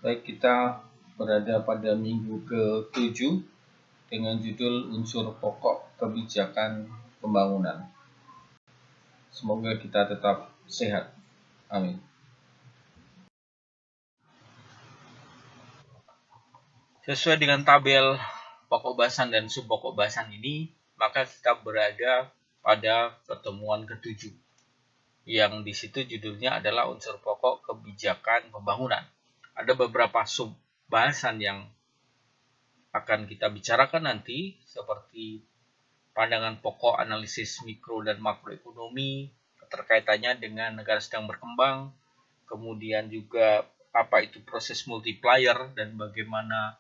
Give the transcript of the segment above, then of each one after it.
Baik, kita berada pada minggu ke-7 dengan judul unsur pokok kebijakan pembangunan. Semoga kita tetap sehat. Amin. Sesuai dengan tabel pokok bahasan dan subpokok bahasan ini, maka kita berada pada pertemuan ke-7 yang di situ judulnya adalah unsur pokok kebijakan pembangunan. Ada beberapa sub bahasan yang akan kita bicarakan nanti, seperti pandangan pokok analisis mikro dan makroekonomi, keterkaitannya dengan negara sedang berkembang, kemudian juga apa itu proses multiplier dan bagaimana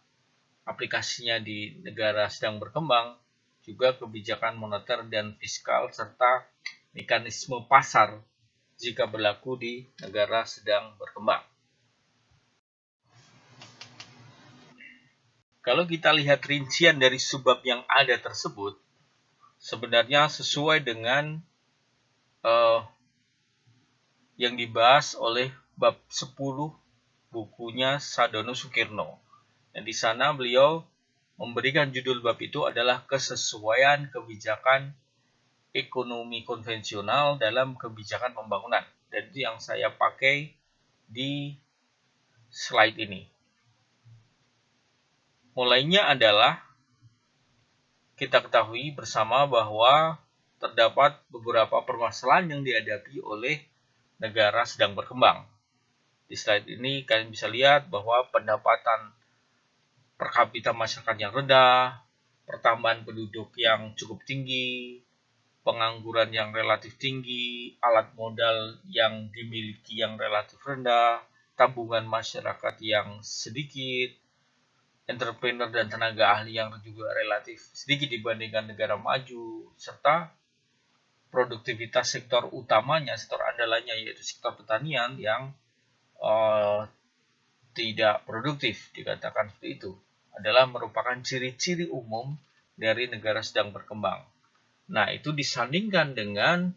aplikasinya di negara sedang berkembang, juga kebijakan moneter dan fiskal, serta mekanisme pasar jika berlaku di negara sedang berkembang. Kalau kita lihat rincian dari subbab yang ada tersebut, sebenarnya sesuai dengan yang dibahas oleh bab 10 bukunya Sadono Sukirno. Dan di sana beliau memberikan judul bab itu adalah kesesuaian kebijakan ekonomi konvensional dalam kebijakan pembangunan. Dan itu yang saya pakai di slide ini. Mulainya adalah kita ketahui bersama bahwa terdapat beberapa permasalahan yang dihadapi oleh negara sedang berkembang. Di slide ini kalian bisa lihat bahwa pendapatan per kapita masyarakat yang rendah, pertambahan penduduk yang cukup tinggi, pengangguran yang relatif tinggi, alat modal yang dimiliki yang relatif rendah, tabungan masyarakat yang sedikit, entrepreneur dan tenaga ahli yang juga relatif sedikit dibandingkan negara maju, serta produktivitas sektor utamanya, sektor andalannya yaitu sektor pertanian yang tidak produktif, dikatakan seperti itu, adalah merupakan ciri-ciri umum dari negara sedang berkembang. Nah, itu disandingkan dengan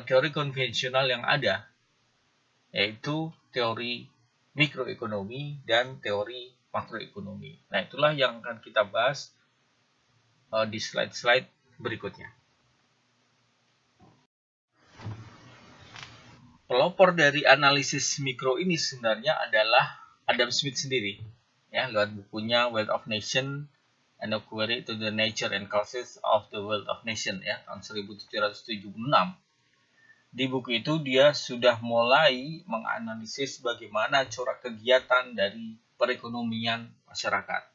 teori konvensional yang ada, yaitu teori mikroekonomi dan teori makroekonomi. Nah, itulah yang akan kita bahas di slide-slide berikutnya. Pelopor dari analisis mikro ini sebenarnya adalah Adam Smith sendiri, ya, lewat bukunya Wealth of Nation, An Inquiry to the Nature and Causes of the Wealth of Nation, ya, tahun 1776. Di buku itu dia sudah mulai menganalisis bagaimana corak kegiatan dari perekonomian masyarakat.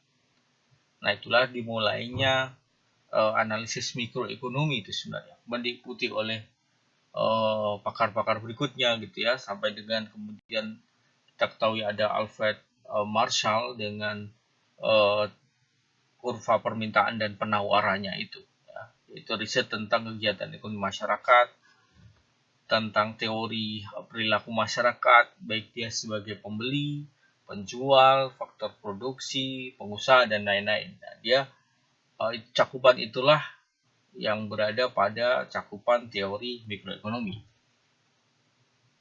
Nah, itulah dimulainya analisis mikroekonomi itu sebenarnya, diikuti oleh pakar-pakar berikutnya gitu ya, sampai dengan kemudian kita ketahui ada Alfred Marshall dengan kurva permintaan dan penawarannya itu, ya. Itu riset tentang kegiatan ekonomi masyarakat, tentang teori perilaku masyarakat, baik dia sebagai pembeli, penjual, faktor produksi, pengusaha, dan lain-lain. Nah, dia cakupan itulah yang berada pada cakupan teori mikroekonomi.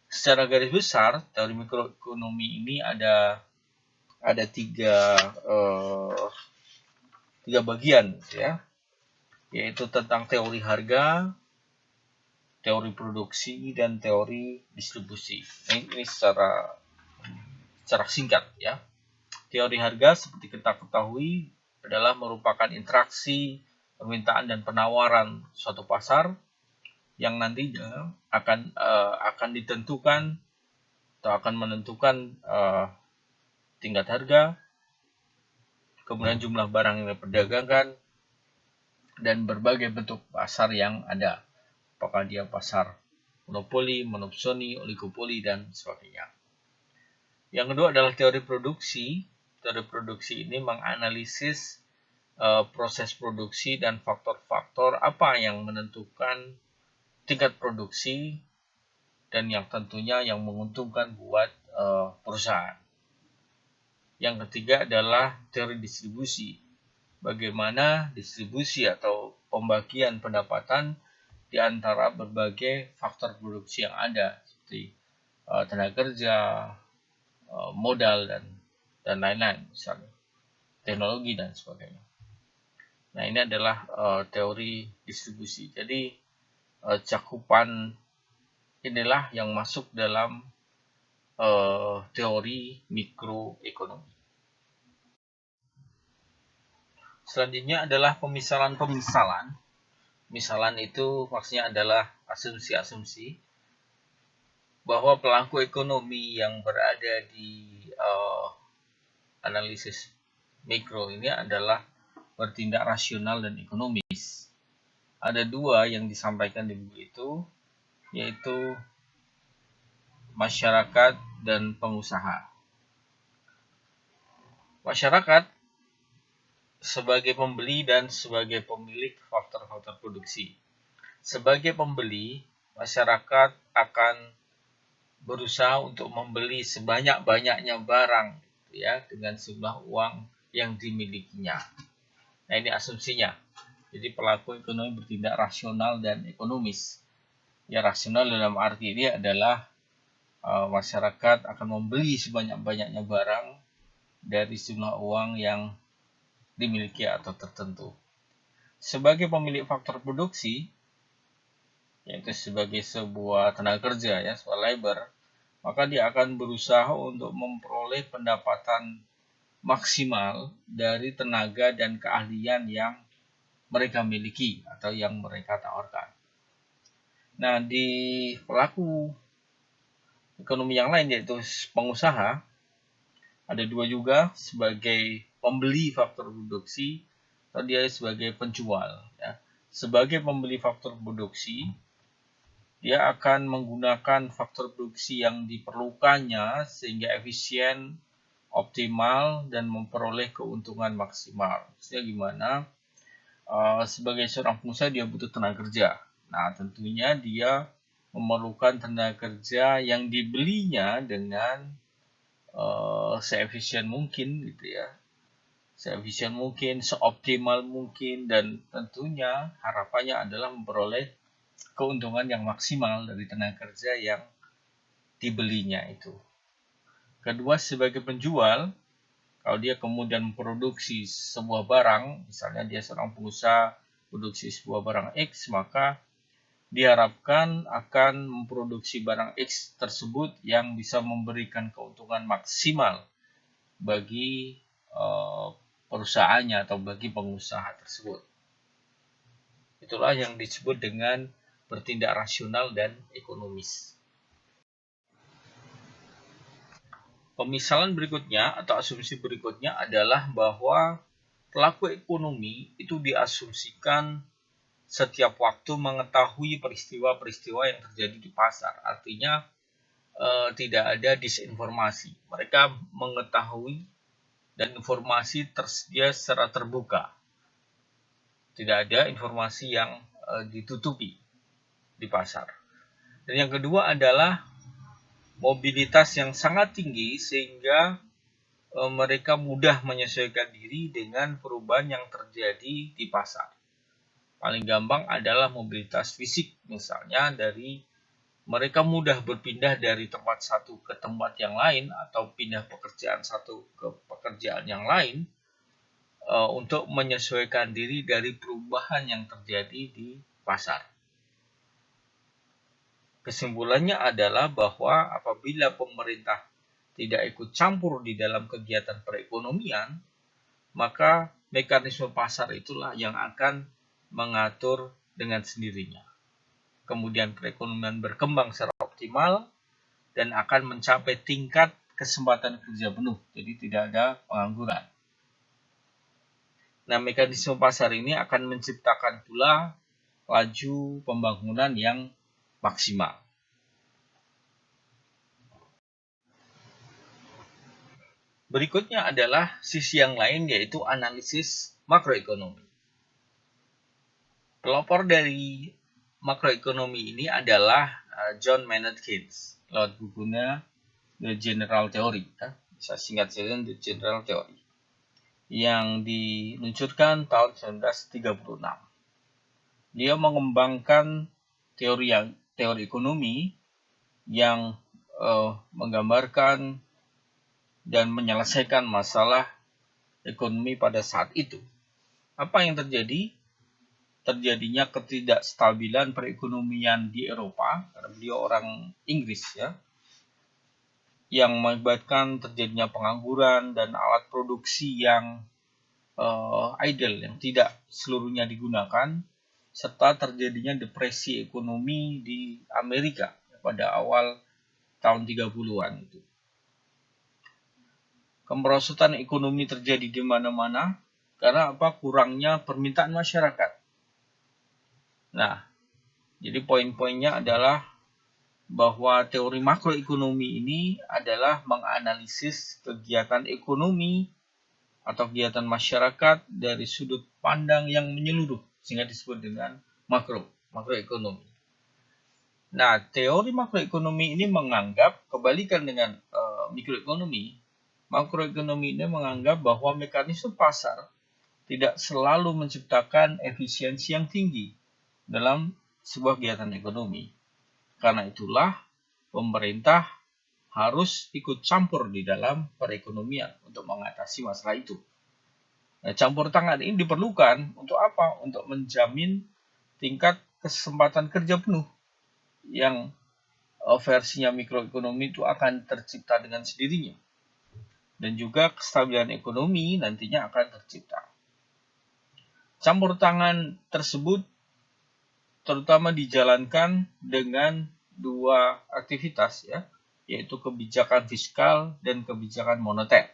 Secara garis besar, teori mikroekonomi ini ada tiga bagian, ya, yaitu tentang teori harga, teori produksi, dan teori distribusi. Ini secara singkat, ya. Teori harga seperti kita ketahui adalah merupakan interaksi permintaan dan penawaran suatu pasar yang nantinya akan ditentukan atau akan menentukan tingkat harga, kemudian jumlah barang yang diperdagangkan, dan berbagai bentuk pasar yang ada. Apakah dia pasar monopoli, monopsoni, oligopoli, dan sebagainya. Yang kedua adalah teori produksi. Teori produksi ini menganalisis proses produksi dan faktor-faktor apa yang menentukan tingkat produksi dan yang tentunya yang menguntungkan buat perusahaan. Yang ketiga adalah teori distribusi. Bagaimana distribusi atau pembagian pendapatan di antara berbagai faktor produksi yang ada, seperti tenaga kerja, modal dan lain-lain, misalnya teknologi dan sebagainya. Nah, ini adalah teori distribusi. Jadi cakupan inilah yang masuk dalam teori mikroekonomi. Selanjutnya adalah pemisalan-pemisalan. Misalan itu maksudnya adalah asumsi-asumsi bahwa pelaku ekonomi yang berada di analisis mikro ini adalah bertindak rasional dan ekonomis. Ada dua yang disampaikan di buku itu, yaitu masyarakat dan pengusaha. Masyarakat sebagai pembeli dan sebagai pemilik faktor-faktor produksi. Sebagai pembeli, masyarakat akan berusaha untuk membeli sebanyak-banyaknya barang ya dengan jumlah uang yang dimilikinya. Nah, ini asumsinya. Jadi pelaku ekonomi bertindak rasional dan ekonomis. Ya, rasional dalam arti ini adalah masyarakat akan membeli sebanyak-banyaknya barang dari jumlah uang yang dimiliki atau tertentu. Sebagai pemilik faktor produksi, yaitu sebagai sebuah tenaga kerja ya, sebuah labor, maka dia akan berusaha untuk memperoleh pendapatan maksimal dari tenaga dan keahlian yang mereka miliki atau yang mereka tawarkan. Nah, di pelaku ekonomi yang lain yaitu pengusaha, ada dua juga, sebagai pembeli faktor produksi atau dia sebagai penjual. Ya. Sebagai pembeli faktor produksi, dia akan menggunakan faktor produksi yang diperlukannya sehingga efisien, optimal, dan memperoleh keuntungan maksimal. Maksudnya gimana? Sebagai seorang pengusaha dia butuh tenaga kerja. Nah, tentunya dia memerlukan tenaga kerja yang dibelinya dengan seefisien mungkin gitu ya. Seefisien mungkin, seoptimal mungkin, dan tentunya harapannya adalah memperoleh keuntungan yang maksimal dari tenaga kerja yang dibelinya itu. Kedua, sebagai penjual, kalau dia kemudian memproduksi sebuah barang, misalnya dia seorang pengusaha produksi sebuah barang X, maka diharapkan akan memproduksi barang X tersebut yang bisa memberikan keuntungan maksimal bagi perusahaannya atau bagi pengusaha tersebut. Itulah yang disebut dengan bertindak rasional dan ekonomis. Pemisalan berikutnya atau asumsi berikutnya adalah bahwa pelaku ekonomi itu diasumsikan setiap waktu mengetahui peristiwa-peristiwa yang terjadi di pasar. Artinya tidak ada disinformasi. Mereka mengetahui dan informasi tersedia secara terbuka. Tidak ada informasi yang ditutupi di pasar. Dan yang kedua adalah mobilitas yang sangat tinggi sehingga mereka mudah menyesuaikan diri dengan perubahan yang terjadi di pasar. Paling gampang adalah mobilitas fisik, misalnya dari mereka mudah berpindah dari tempat satu ke tempat yang lain atau pindah pekerjaan satu ke pekerjaan yang lain untuk menyesuaikan diri dari perubahan yang terjadi di pasar. Kesimpulannya adalah bahwa apabila pemerintah tidak ikut campur di dalam kegiatan perekonomian, maka mekanisme pasar itulah yang akan mengatur dengan sendirinya. Kemudian perekonomian berkembang secara optimal dan akan mencapai tingkat kesempatan kerja penuh, jadi tidak ada pengangguran. Nah, mekanisme pasar ini akan menciptakan pula laju pembangunan yang maksimal. Berikutnya adalah sisi yang lain, yaitu analisis makroekonomi. Pelopor dari makroekonomi ini adalah John Maynard Keynes lewat bukunya The General Theory, bisa singkat saja The General Theory, yang diluncurkan tahun 1936. Dia mengembangkan teori ekonomi yang menggambarkan dan menyelesaikan masalah ekonomi pada saat itu. Apa yang terjadi? Terjadinya ketidakstabilan perekonomian di Eropa, karena beliau orang Inggris ya, yang mengakibatkan terjadinya pengangguran dan alat produksi yang idle, yang tidak seluruhnya digunakan, serta terjadinya depresi ekonomi di Amerika pada awal tahun 30-an itu. Kemerosotan ekonomi terjadi di mana-mana karena kurangnya permintaan masyarakat. Nah, jadi poin-poinnya adalah bahwa teori makroekonomi ini adalah menganalisis kegiatan ekonomi atau kegiatan masyarakat dari sudut pandang yang menyeluruh, sehingga disebut dengan makroekonomi. Nah, teori makroekonomi ini menganggap, kebalikan dengan mikroekonomi, makroekonomi ini menganggap bahwa mekanisme pasar tidak selalu menciptakan efisiensi yang tinggi dalam sebuah kegiatan ekonomi. Karena itulah, pemerintah harus ikut campur di dalam perekonomian untuk mengatasi masalah itu. Nah, campur tangan ini diperlukan untuk apa? Untuk menjamin tingkat kesempatan kerja penuh yang versinya mikroekonomi itu akan tercipta dengan sendirinya. Dan juga kestabilan ekonomi nantinya akan tercipta. Campur tangan tersebut terutama dijalankan dengan dua aktivitas ya, yaitu kebijakan fiskal dan kebijakan moneter.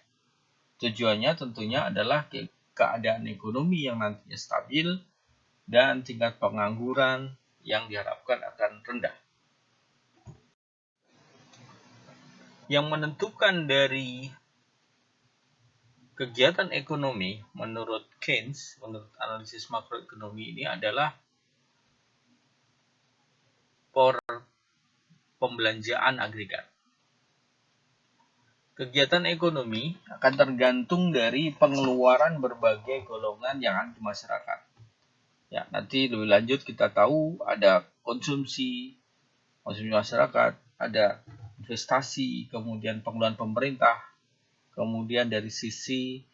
Tujuannya tentunya adalah keadaan ekonomi yang nantinya stabil dan tingkat pengangguran yang diharapkan akan rendah. Yang menentukan dari kegiatan ekonomi menurut Keynes, menurut analisis makroekonomi ini adalah pembelanjaan agregat. Kegiatan ekonomi akan tergantung dari pengeluaran berbagai golongan yang ada di masyarakat. Ya, nanti lebih lanjut kita tahu ada konsumsi masyarakat, ada investasi, kemudian pengeluaran pemerintah, kemudian dari sisi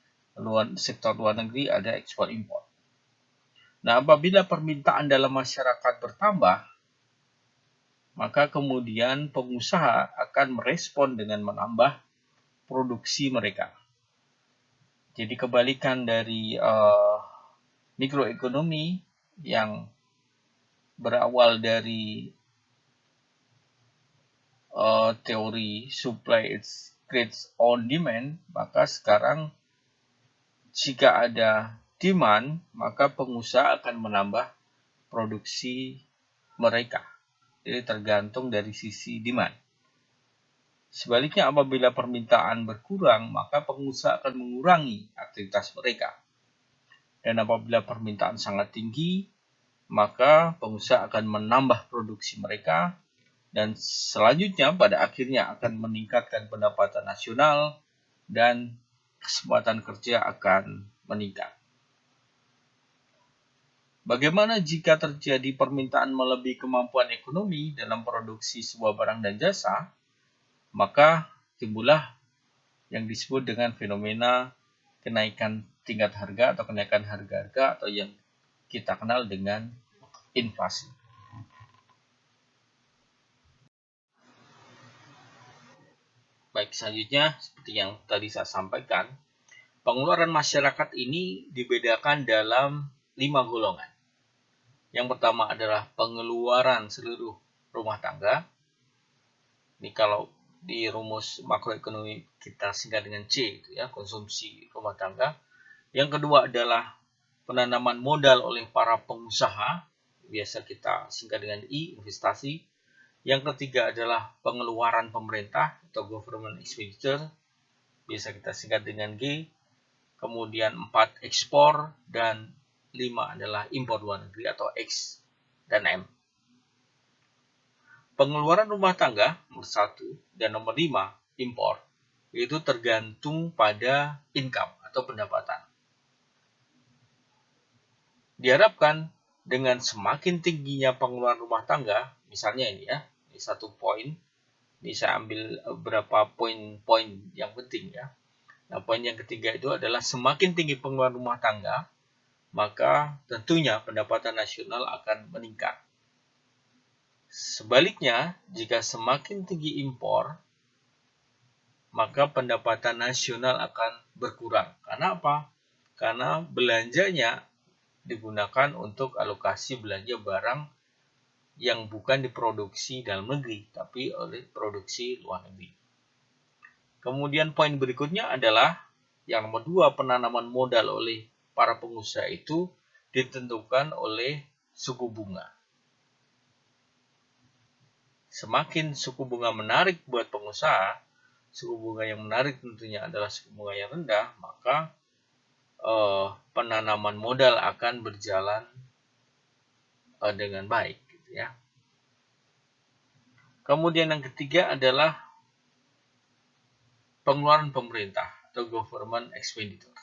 sektor luar negeri ada ekspor impor. Nah, apabila permintaan dalam masyarakat bertambah, maka kemudian pengusaha akan merespon dengan menambah produksi mereka. Jadi kebalikan dari mikroekonomi yang berawal dari teori supply creates on demand, maka sekarang jika ada demand, maka pengusaha akan menambah produksi mereka. Jadi tergantung dari sisi demand. Sebaliknya, apabila permintaan berkurang, maka pengusaha akan mengurangi aktivitas mereka. Dan apabila permintaan sangat tinggi, maka pengusaha akan menambah produksi mereka, dan selanjutnya pada akhirnya akan meningkatkan pendapatan nasional dan kesempatan kerja akan meningkat. Bagaimana jika terjadi permintaan melebihi kemampuan ekonomi dalam produksi sebuah barang dan jasa? Maka timbullah yang disebut dengan fenomena kenaikan tingkat harga atau kenaikan harga-harga atau yang kita kenal dengan inflasi. Baik, selanjutnya seperti yang tadi saya sampaikan, pengeluaran masyarakat ini dibedakan dalam 5 golongan. Yang pertama adalah pengeluaran seluruh rumah tangga. Ini kalau di rumus makroekonomi kita singkat dengan C, itu ya, konsumsi rumah tangga. Yang kedua adalah penanaman modal oleh para pengusaha, biasa kita singkat dengan I, investasi. Yang ketiga adalah pengeluaran pemerintah atau government expenditure, biasa kita singkat dengan G. Kemudian 4 ekspor, dan 5 adalah impor luar negeri atau X dan M. Pengeluaran rumah tangga nomor 1 dan nomor 5 impor itu tergantung pada income atau pendapatan. Diharapkan dengan semakin tingginya pengeluaran rumah tangga, misalnya ini ya, ini satu poin, Ini saya ambil beberapa poin-poin yang penting ya. Nah, poin yang ketiga itu adalah semakin tinggi pengeluaran rumah tangga, maka tentunya pendapatan nasional akan meningkat. Sebaliknya, jika semakin tinggi impor, maka pendapatan nasional akan berkurang. Karena apa? Karena belanjanya digunakan untuk alokasi belanja barang yang bukan diproduksi dalam negeri, tapi oleh produksi luar negeri. Kemudian poin berikutnya adalah yang nomor 2, penanaman modal oleh para pengusaha itu ditentukan oleh suku bunga. Semakin suku bunga menarik buat pengusaha, suku bunga yang menarik tentunya adalah suku bunga yang rendah, maka penanaman modal akan berjalan dengan baik, gitu ya. Kemudian yang ketiga adalah pengeluaran pemerintah atau government expenditure.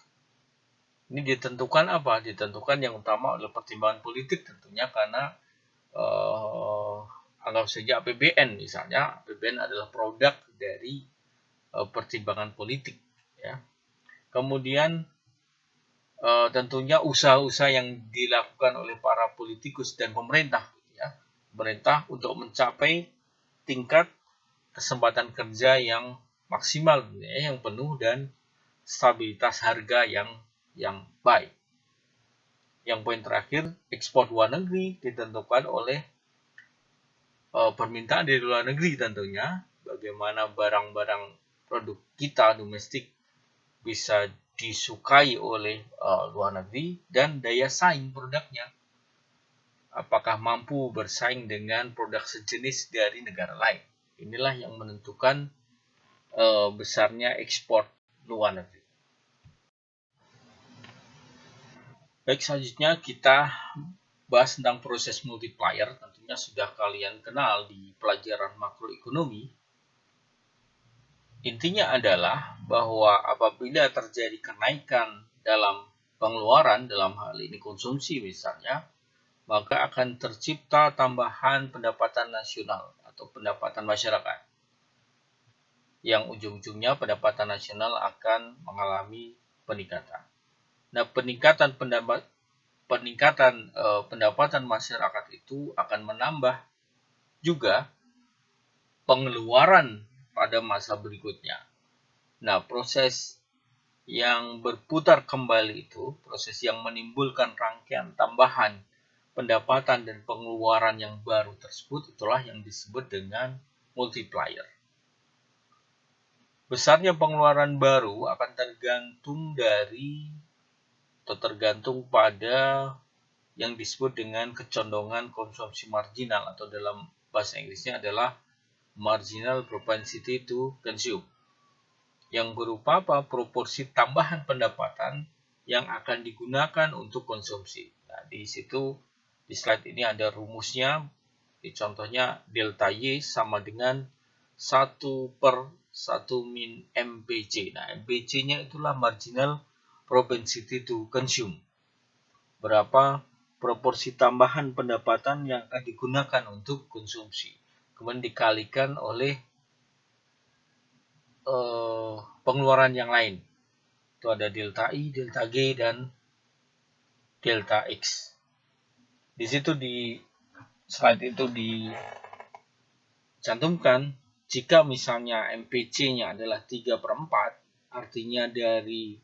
Ini ditentukan apa? Ditentukan yang utama oleh pertimbangan politik tentunya, karena anggap saja APBN misalnya. APBN adalah produk dari pertimbangan politik ya. Kemudian tentunya usaha-usaha yang dilakukan oleh para politikus dan pemerintah ya. Pemerintah untuk mencapai tingkat kesempatan kerja yang maksimal ya, yang penuh dan stabilitas harga yang baik. Yang poin terakhir, ekspor luar negeri ditentukan oleh permintaan dari luar negeri tentunya. Bagaimana barang-barang produk kita domestik bisa disukai oleh luar negeri, dan daya saing produknya. Apakah mampu bersaing dengan produk sejenis dari negara lain. Inilah yang menentukan besarnya ekspor luar negeri. Baik, selanjutnya kita bahas tentang proses multiplier. Tentunya sudah kalian kenal di pelajaran makroekonomi. Intinya adalah bahwa apabila terjadi kenaikan dalam pengeluaran, dalam hal ini konsumsi misalnya, maka akan tercipta tambahan pendapatan nasional atau pendapatan masyarakat, yang ujung-ujungnya pendapatan nasional akan mengalami peningkatan. Nah, peningkatan pendapatan masyarakat itu akan menambah juga pengeluaran pada masa berikutnya. Nah, proses yang berputar kembali itu, proses yang menimbulkan rangkaian tambahan pendapatan dan pengeluaran yang baru tersebut, itulah yang disebut dengan multiplier. Besarnya pengeluaran baru akan tergantung pada yang disebut dengan kecondongan konsumsi marginal, atau dalam bahasa Inggrisnya adalah marginal propensity to consume, yang berupa proporsi tambahan pendapatan yang akan digunakan untuk konsumsi. Nah, di slide ini ada rumusnya. Contohnya delta Y sama dengan 1/1 min MPC. Nah, MPC-nya itulah marginal propensity to consume. Berapa proporsi tambahan pendapatan yang akan digunakan untuk konsumsi. Kemudian dikalikan oleh pengeluaran yang lain. Itu ada delta I, delta G, dan delta X. Di situ di slide itu dicantumkan, jika misalnya MPC-nya adalah 3/4, artinya dari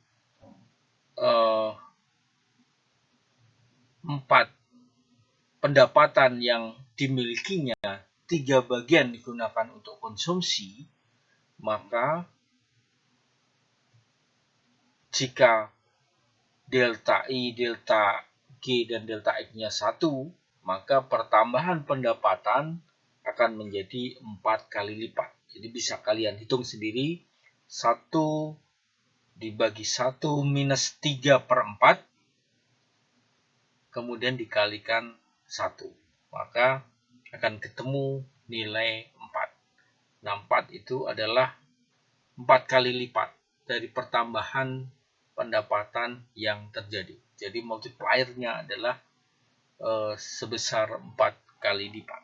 4 pendapatan yang dimilikinya, 3 bagian digunakan untuk konsumsi, maka jika delta I, delta G, dan delta X-nya 1, maka pertambahan pendapatan akan menjadi 4 kali lipat. Jadi bisa kalian hitung sendiri, 1 dibagi 1 minus 3/4, kemudian dikalikan 1. Maka akan ketemu nilai 4. Nah, 4 itu adalah 4 kali lipat dari pertambahan pendapatan yang terjadi. Jadi multiplier-nya adalah sebesar 4 kali lipat.